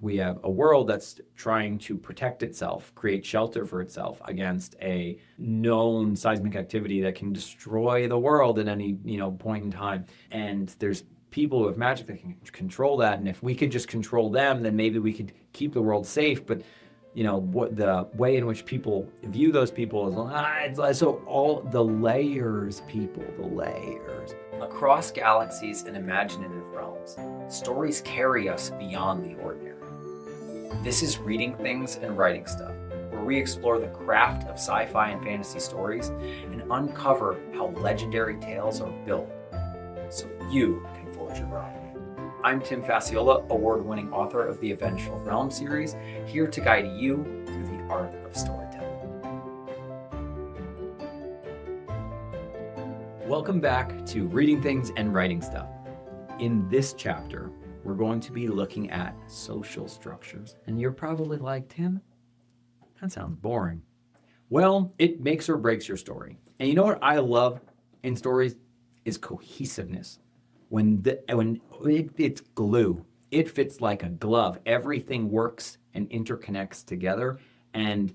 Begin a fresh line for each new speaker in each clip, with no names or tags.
we have a world that's trying to protect itself, create shelter for itself against a known seismic activity that can destroy the world at any, point in time. And there's people who have magic that can control that. And if we could just control them, then maybe we could keep the world safe. But what the way in which people view those people is so all the layers, the layers. Across galaxies and imaginative realms, stories carry us beyond the ordinary. This is Reading Things and Writing Stuff, where we explore the craft of sci-fi and fantasy stories and uncover how legendary tales are built so you can forge your own. I'm Tim Fasciola, award-winning author of the Vengeful Realm series, here to guide you through the art of storytelling. Welcome back to Reading Things and Writing Stuff. In this chapter, we're going to be looking at social structures. And you're probably like, Tim, that sounds boring. Well, it makes or breaks your story. And you know what I love in stories is cohesiveness. When it's glue, it fits like a glove. Everything works and interconnects together. And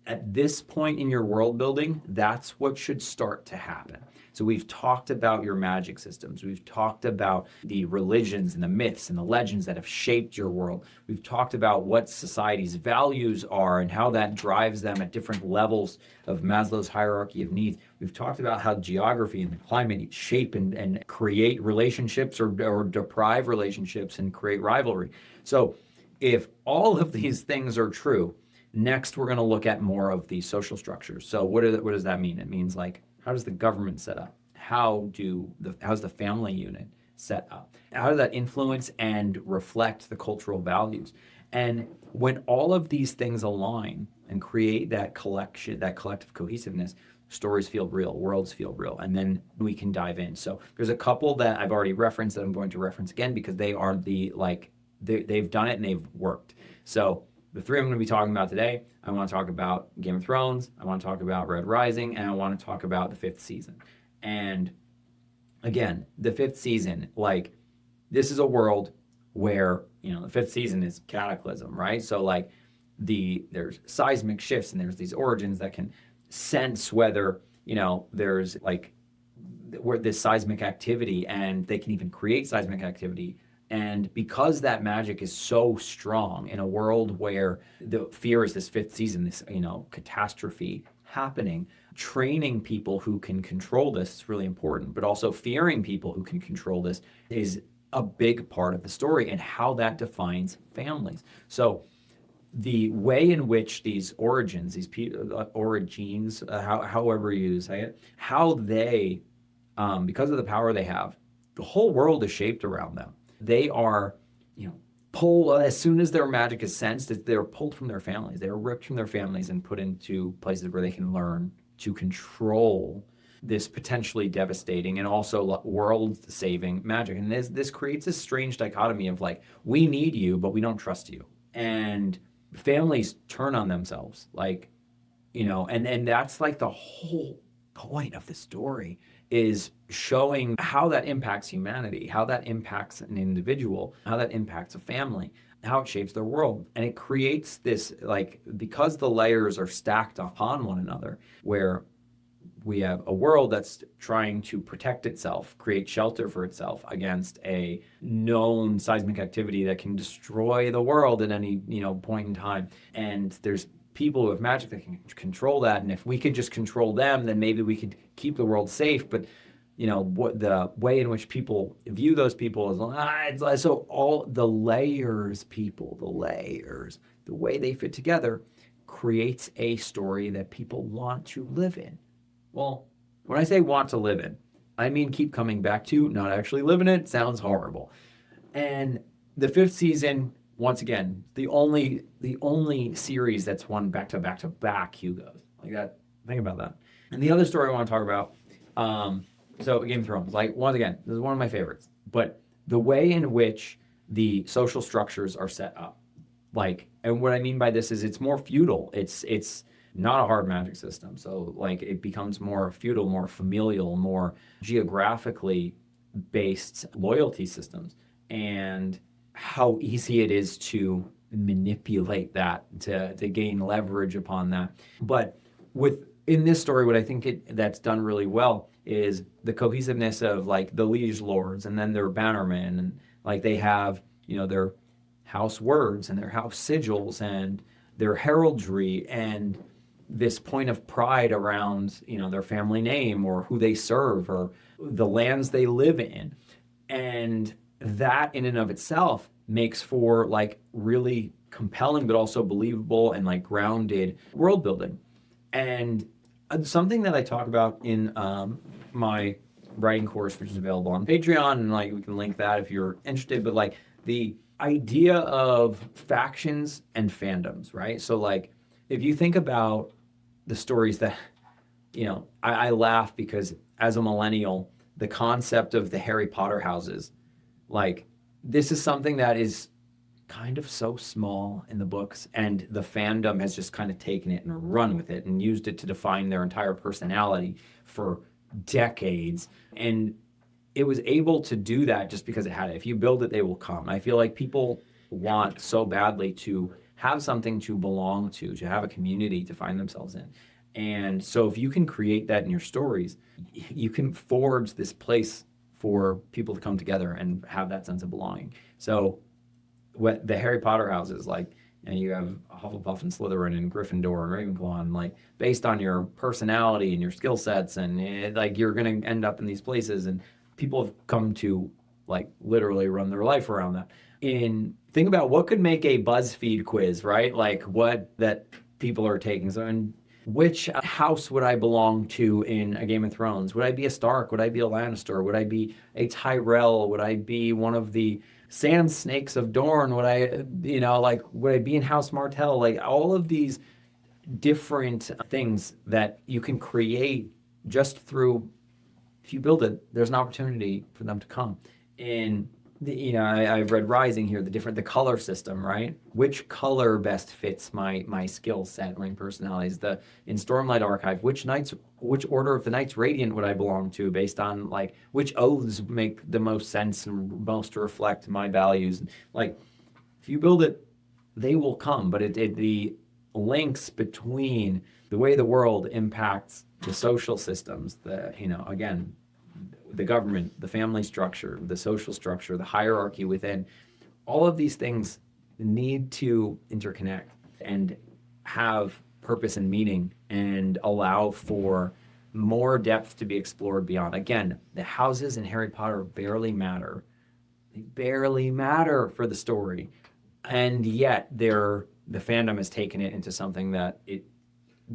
at this point in your world building, that's what should start to happen. So we've talked about your magic systems. We've talked about the religions and the myths and the legends that have shaped your world. We've talked about what society's values are and how that drives them at different levels of Maslow's hierarchy of needs. We've talked about how geography and the climate shape and create relationships or deprive relationships and create rivalry. So if all of these things are true, next we're going to look at more of the social structures. So what does that mean? It means like, how does the government set up? How's the family unit set up? How does that influence and reflect the cultural values? And when all of these things align and create that collective cohesiveness, stories feel real, worlds feel real, and then we can dive in. So there's a couple that I've already referenced that I'm going to reference again because they are they've done it and they've worked. So the three I'm going to be talking about today, I want to talk about Game of Thrones, I want to talk about Red Rising, and I want to talk about the fifth season. And again, the fifth season, this is a world where, the fifth season is cataclysm, right? So there's seismic shifts and there's these origins that can sense whether, there's where this seismic activity, and they can even create seismic activity. And because that magic is so strong in a world where the fear is this fifth season, this, catastrophe happening, training people who can control this is really important, but also fearing people who can control this is a big part of the story and how that defines families. So the way in which these origins, however you say it, how they, because of the power they have, the whole world is shaped around them. They are, pulled, as soon as their magic is sensed, they're pulled from their families. They're ripped from their families and put into places where they can learn to control this potentially devastating and also world-saving magic. And this creates this strange dichotomy of we need you, but we don't trust you. And families turn on themselves, and that's the whole point of the story is showing how that impacts humanity, how that impacts an individual, how that impacts a family, how it shapes their world. And it creates this, because the layers are stacked upon one another, where we have a world that's trying to protect itself, create shelter for itself against a known seismic activity that can destroy the world at any, point in time. And there's people who have magic that can control that. And if we could just control them, then maybe we could keep the world safe. But, what the way in which people view those people is so all the layers, the way they fit together creates a story that people want to live in. Well, when I say want to live in, I mean keep coming back to, not actually live in it. Sounds horrible. And the fifth season, once again, the only series that's won back-to-back Hugos. That. Think about that. And the other story I want to talk about, so Game of Thrones, once again, this is one of my favorites. But the way in which the social structures are set up, and what I mean by this is it's more feudal. It's not a hard magic system. So it becomes more feudal, more familial, more geographically based loyalty systems. And how easy it is to manipulate that to gain leverage upon that. But in this story, what I think that's done really well is the cohesiveness of like the liege lords and then their bannermen, and like they have, their house words and their house sigils and their heraldry and this point of pride around, their family name or who they serve or the lands they live in. And that in and of itself makes for like really compelling but also believable and like grounded world building. And something that I talk about in my writing course, which is available on Patreon, and like we can link that if you're interested, but like the idea of factions and fandoms, right? So like if you think about the stories that, I laugh because as a millennial, the concept of the Harry Potter houses, like this is something that is kind of so small in the books, and the fandom has just kind of taken it and run with it and used it to define their entire personality for decades. And it was able to do that just because it had it. If you build it, they will come. I feel like people want so badly to have something to belong to have a community to find themselves in. And so if you can create that in your stories, you can forge this place for people to come together and have that sense of belonging. So what the Harry Potter houses, like, and you have Hufflepuff and Slytherin and Gryffindor and Ravenclaw, and like based on your personality and your skill sets, and like you're going to end up in these places, and people have come to like literally run their life around that. Think about what could make a BuzzFeed quiz, right? Like what that people are taking. So, and which house would I belong to in a Game of Thrones? Would I be a Stark? Would I be a Lannister? Would I be a Tyrell? Would I be one of the Sand Snakes of Dorne? Would I, would I be in House Martell? Like all of these different things that you can create just through, if you build it, there's an opportunity for them to come. And I've read Rising here, the color system, right? Which color best fits my skill set, my personalities? In Stormlight Archive, which order of the Knights Radiant would I belong to based on like which oaths make the most sense and most reflect my values? Like if you build it, they will come. But the links between the way the world impacts the social systems, again, the government, the family structure, the social structure, the hierarchy within, all of these things need to interconnect and have purpose and meaning and allow for more depth to be explored beyond. Again, the houses in Harry Potter barely matter. They barely matter for the story. And yet the fandom has taken it into something that it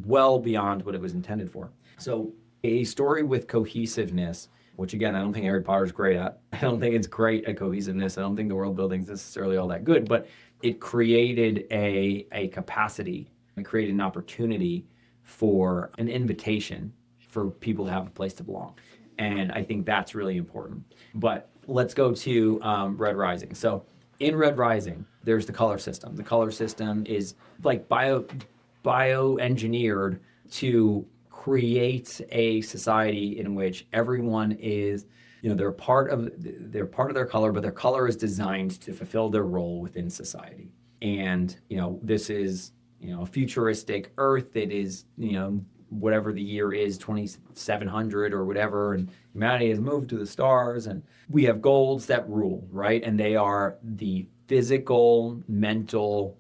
well beyond what it was intended for. So a story with cohesiveness, which again, I don't think Harry Potter's great at. I don't think it's great at cohesiveness. I don't think the world building is necessarily all that good, but it created a capacity. It created an opportunity for an invitation for people to have a place to belong. And I think that's really important. But let's go to Red Rising. So in Red Rising, there's the color system. The color system is like bioengineered to create a society in which everyone is, they're part of their color, but their color is designed to fulfill their role within society. And, this is, a futuristic Earth. It is, whatever the year is, 2700 or whatever, and humanity has moved to the stars, and we have golds that rule, right? And they are the physical, mental,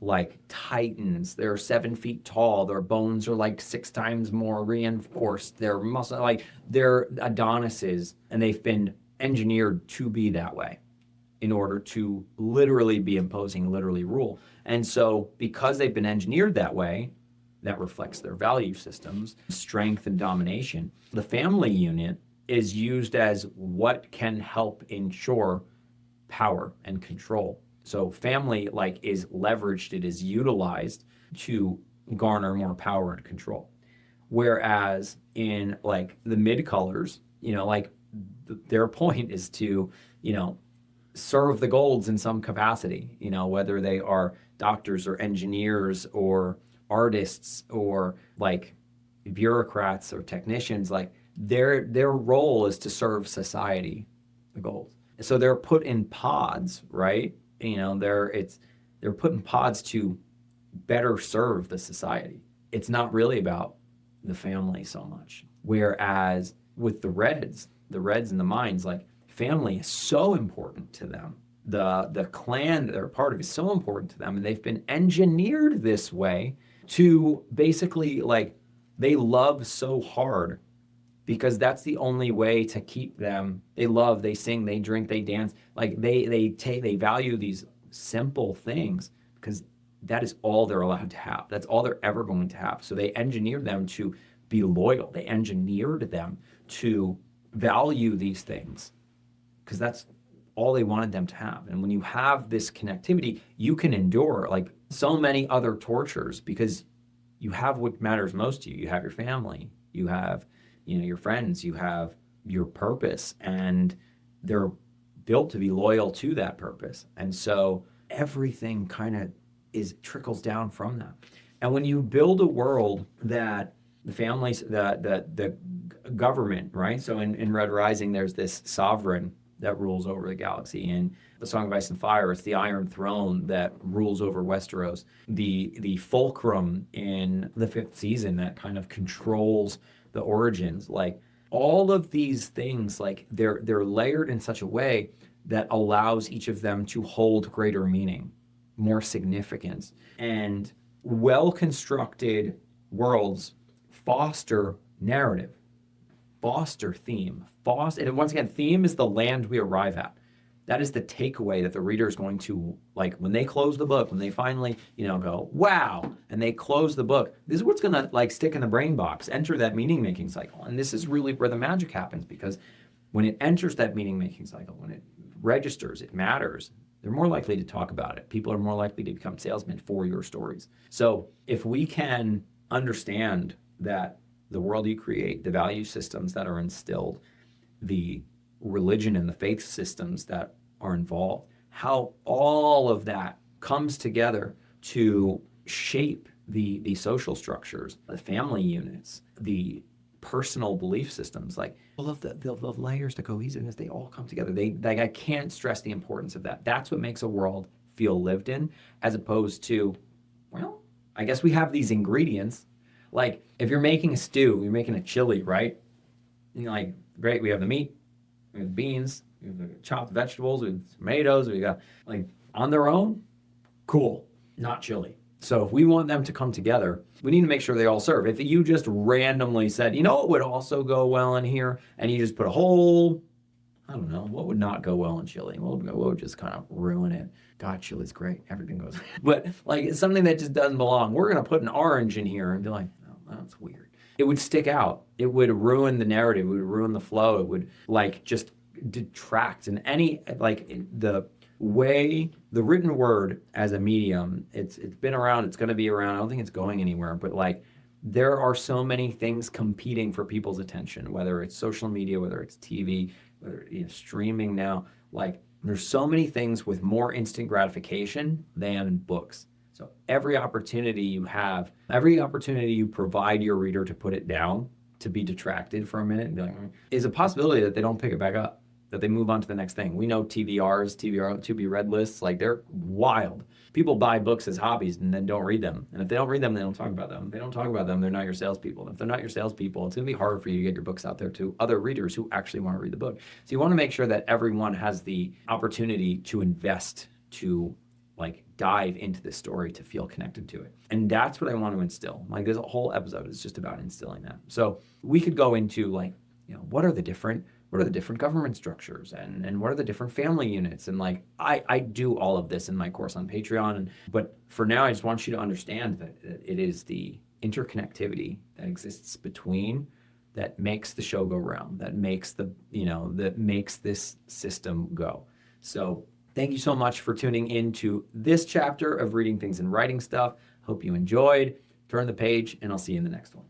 like titans. They're 7 feet tall. Their bones are like 6 times more reinforced. Their muscle, like they're Adonises, and they've been engineered to be that way in order to literally be imposing literally rule. And so because they've been engineered that way, that reflects their value systems, strength and domination. The family unit is used as what can help ensure power and control. So family is leveraged, it is utilized to garner more power and control. Whereas in the mid colors, their point is to, serve the golds in some capacity, whether they are doctors or engineers or artists or bureaucrats or technicians, their role is to serve society, the golds. So they're put in pods, right? They're put in pods to better serve the society. It's not really about the family so much. Whereas with the Reds and the Minds, like family is so important to them. The clan that they're part of is so important to them, and they've been engineered this way to basically, like, they love so hard because that's the only way to keep them. They love, they sing, they drink, they dance. Like they value these simple things because that is all they're allowed to have. That's all they're ever going to have. So they engineered them to be loyal. They engineered them to value these things because that's all they wanted them to have. And when you have this connectivity, you can endure like so many other tortures because you have what matters most to you. You have your family, you have, your friends, you have your purpose, and they're built to be loyal to that purpose. And so everything kind of trickles down from that. And when you build a world that the families, the government, right? So in Red Rising, there's this sovereign that rules over the galaxy. In the Song of Ice and Fire, it's the Iron Throne that rules over Westeros. The fulcrum in the 5th season that kind of controls the origins. Like all of these things, like they're layered in such a way that allows each of them to hold greater meaning, more significance. And well-constructed worlds foster narrative, foster theme, and once again, theme is the land we arrive at. That is the takeaway that the reader is going to, like, when they close the book, when they finally, go, wow, and they close the book, this is what's going to, like, stick in the brain box, enter that meaning-making cycle. And this is really where the magic happens, because when it enters that meaning-making cycle, when it registers, it matters, they're more likely to talk about it. People are more likely to become salesmen for your stories. So if we can understand that the world you create, the value systems that are instilled, the religion and the faith systems that are involved, how all of that comes together to shape the social structures, the family units, the personal belief systems, like all of the layers to cohesiveness, they all come together. I can't stress the importance of that. That's what makes a world feel lived in, as opposed to, well, I guess we have these ingredients. Like if you're making a stew, you're making a chili, right? Like, great, we have the meat, we have the beans, we have the chopped vegetables, we have tomatoes, we got, like, on their own, cool, not chili. So if we want them to come together, we need to make sure they all serve. If you just randomly said, what would also go well in here, and you just put a whole, I don't know, what would not go well in chili? What would just kind of ruin it? God, chili's great. Everything goes. But like it's something that just doesn't belong. We're going to put an orange in here and be like, oh, that's weird. It would stick out. It would ruin the narrative. It would ruin the flow. It would like just detract. And any, like the way the written word as a medium, it's been around, it's going to be around. I don't think it's going anywhere, but like there are so many things competing for people's attention, whether it's social media, whether it's TV, whether it's streaming now, like there's so many things with more instant gratification than books. So every opportunity you have, every opportunity you provide your reader to put it down, to be detracted for a minute and be like, is a possibility that they don't pick it back up, that they move on to the next thing. We know TBRs, to be read lists, like they're wild. People buy books as hobbies and then don't read them. And if they don't read them, they don't talk about them. If they don't talk about them, they're not your salespeople. And if they're not your salespeople, it's going to be harder for you to get your books out there to other readers who actually want to read the book. So you want to make sure that everyone has the opportunity to invest, to like dive into this story, to feel connected to it. And that's what I want to instill. Like this whole episode is just about instilling that. So we could go into like, what are the different government structures and what are the different family units? And like, I do all of this in my course on Patreon. But for now, I just want you to understand that it is the interconnectivity that exists between that makes the show go round, that makes that makes this system go. So thank you so much for tuning into this chapter of Reading Things and Writing Stuff. Hope you enjoyed. Turn the page and I'll see you in the next one.